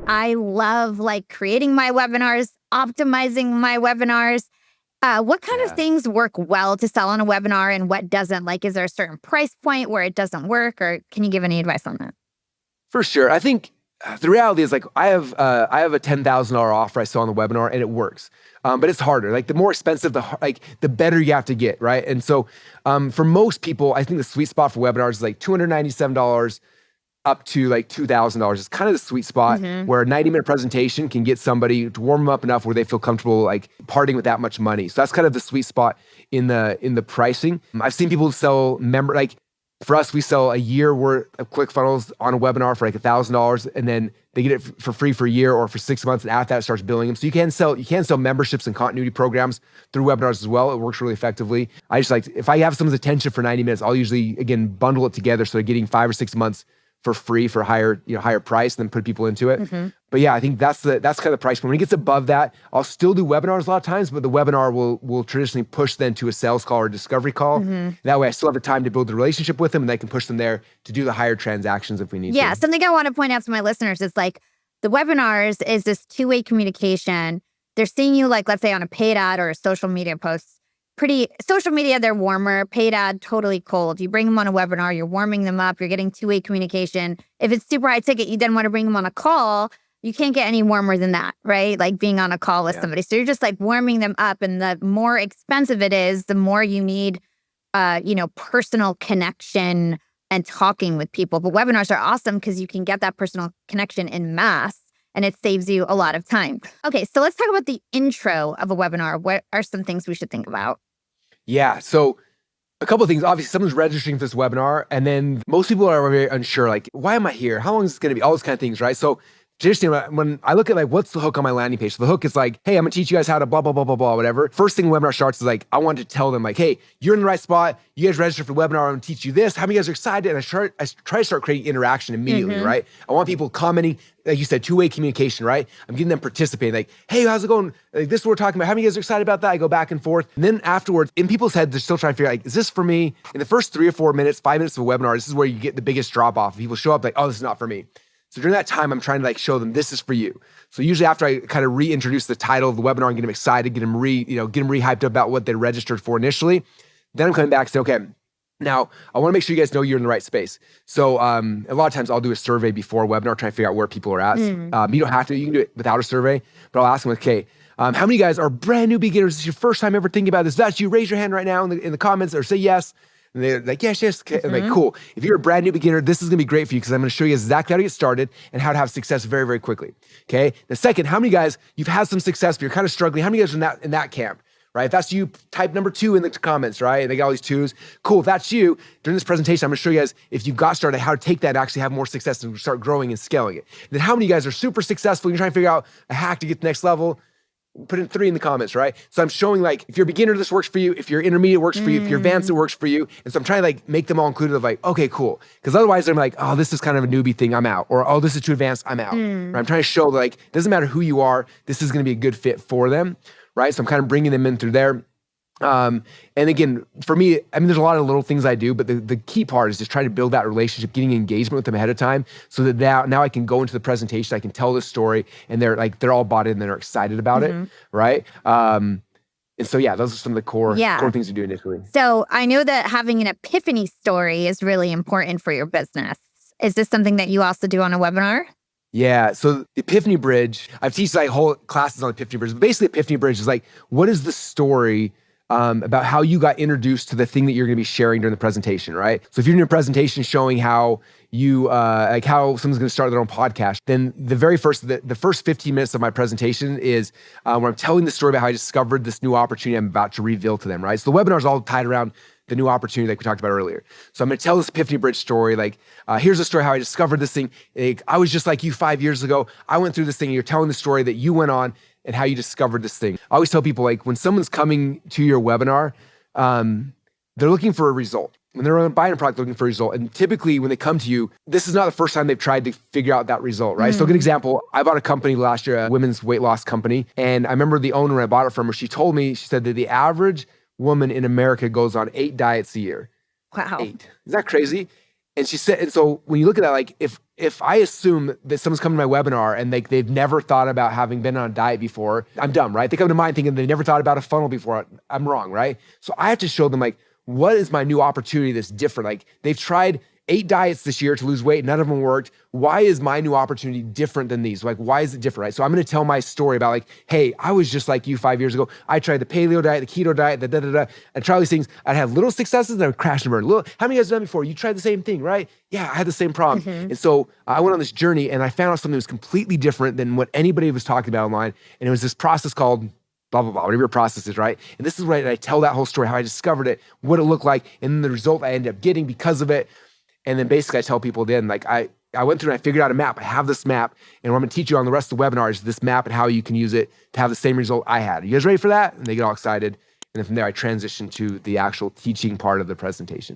I love like creating my webinars, optimizing my webinars. What kind of things work well to sell on a webinar and what doesn't? Like, is there a certain price point where it doesn't work, or can you give any advice on that? For sure. I think the reality is like I have a $10,000 offer I sell on the webinar and it works. But it's harder. Like the more expensive, the better you have to get, right? And so for most people, I think the sweet spot for webinars is like $297 up to like $2,000. It's kind of the sweet spot where a 90-minute presentation can get somebody to warm them up enough where they feel comfortable like parting with that much money. So that's kind of the sweet spot in the pricing. I've seen people sell for us, we sell a year worth of ClickFunnels on a webinar for like $1,000, and then they get it for free for a year or for 6 months, and after that it starts billing them. So you can sell memberships and continuity programs through webinars as well. It works really effectively. I just like, if I have someone's attention for 90 minutes, I'll usually, again, bundle it together so they're getting 5 or 6 months for free for a higher price, and then put people into it. But yeah, I think that's kind of the price point. When it gets above that, I'll still do webinars a lot of times, but the webinar will traditionally push then to a sales call or discovery call. That way I still have the time to build the relationship with them, and I can push them there to do the higher transactions if we need to. Yeah, something I want to point out to my listeners is like the webinars is this two-way communication. They're seeing you like, let's say on a paid ad or a social media post. Social media, they're warmer. Paid ad, totally cold. You bring them on a webinar, you're warming them up, you're getting two-way communication. If it's super high ticket, you then want to bring them on a call. You can't get any warmer than that, right? Like being on a call with somebody. So you're just like warming them up, and the more expensive it is, the more you need, personal connection and talking with people. But webinars are awesome because you can get that personal connection in mass, and it saves you a lot of time. Okay, so let's talk about the intro of a webinar. What are some things we should think about? Yeah, so a couple of things. Obviously, someone's registering for this webinar, and then most people are very unsure, like, why am I here? How long is this going to be? All those kind of things, right? So traditionally, when I look at like, what's the hook on my landing page? So the hook is like, hey, I'm gonna teach you guys how to blah, blah, blah, blah, blah, whatever. First thing the webinar starts is like, I want to tell them like, hey, you're in the right spot. You guys registered for the webinar. I'm gonna teach you this. How many of you guys are excited? And I try to start creating interaction immediately, right? I want people commenting, like you said, two-way communication, right? I'm getting them participating, like, hey, how's it going? Like, this is what we're talking about. How many of you guys are excited about that? I go back and forth. And then afterwards, in people's heads, they're still trying to figure out, like, is this for me? In the first 3 or 4 minutes, 5 minutes of a webinar, this is where you get the biggest drop off. People show up like, oh, this is not for me. So during that time, I'm trying to like show them this is for you. So usually after I kind of reintroduce the title of the webinar and get them excited, get them re-hyped up about what they registered for initially, then I'm coming back and say, okay, now I want to make sure you guys know you're in the right space. So a lot of times I'll do a survey before a webinar, trying to figure out where people are at. You don't have to, you can do it without a survey, but I'll ask them, okay, how many of you guys are brand new beginners? This is your first time ever thinking about this. If that's you, raise your hand right now in the comments or say yes. And they're like, yes. Okay. I'm like, cool. If you're a brand new beginner, this is gonna be great for you because I'm gonna show you exactly how to get started and how to have success very, very quickly. Okay. The second, how many guys, you've had some success, but you're kind of struggling. How many guys are in that camp, right? If that's you, type number 2 in the comments, right? And they got all these 2s. Cool. If that's you, during this presentation, I'm gonna show you guys, if you got started, how to take that and actually have more success and start growing and scaling it. And then how many of you guys are super successful? You're trying to figure out a hack to get to the next level. Put in 3 in the comments, right? So I'm showing like, if you're a beginner, this works for you. If you're intermediate, it works for you. If you're advanced, it works for you. And so I'm trying to like make them all included of like, okay, cool. Because otherwise they're like, oh, this is kind of a newbie thing, I'm out. Or, oh, this is too advanced, I'm out. Right? I'm trying to show that like, doesn't matter who you are, this is gonna be a good fit for them, right? So I'm kind of bringing them in through there. And again, for me, I mean, there's a lot of little things I do, but the key part is just trying to build that relationship, getting engagement with them ahead of time so that now I can go into the presentation, I can tell the story and they're all bought in and they're excited about it, right? And so, yeah, those are some of the core things we do initially. So I know that having an epiphany story is really important for your business. Is this something that you also do on a webinar? Yeah, so the Epiphany Bridge, I've taught like whole classes on the Epiphany Bridge, but basically Epiphany Bridge is like, what is the story about how you got introduced to the thing that you're going to be sharing during the presentation, right? So if you're doing a presentation showing how you, like how someone's going to start their own podcast, then the first 15 minutes of my presentation is where I'm telling the story about how I discovered this new opportunity I'm about to reveal to them, right? So the webinar is all tied around the new opportunity like we talked about earlier. So I'm going to tell this Epiphany Bridge story, like, here's a story how I discovered this thing. Like, I was just like you 5 years ago. I went through this thing, and you're telling the story that you went on and how you discovered this thing. I always tell people, like, when someone's coming to your webinar, they're looking for a result. When they're buying a product, they're looking for a result. And typically when they come to you, this is not the first time they've tried to figure out that result, right? So a good example, I bought a company last year, a women's weight loss company. And I remember the owner, when I bought it from her, she said that the average woman in America goes on 8 diets a year. Wow. 8. Is that crazy? And she said, and so when you look at that, like if I assume that someone's coming to my webinar and they've never thought about having been on a diet before, I'm dumb, right? They come to mine thinking they never thought about a funnel before. I'm wrong, right? So I have to show them like, what is my new opportunity that's different? Like they've tried 8 diets this year to lose weight. None of them worked. Why is my new opportunity different than these? Like, why is it different, right? So I'm going to tell my story about like, hey, I was just like you 5 years ago. I tried the paleo diet, the keto diet, the da-da-da. I tried these things. I'd have little successes and I would crash and burn. How many of you guys have done before? You tried the same thing, right? Yeah, I had the same problem. Mm-hmm. And so I went on this journey and I found out something that was completely different than what anybody was talking about online. And it was this process called blah, blah, blah, whatever your process is, right? And this is where I tell that whole story, how I discovered it, what it looked like, and then the result I ended up getting because of it. And then basically I tell people then, like I went through and I figured out a map. I have this map, and what I'm gonna teach you on the rest of the webinar is this map and how you can use it to have the same result I had. Are you guys ready for that? And they get all excited. And then from there, I transition to the actual teaching part of the presentation.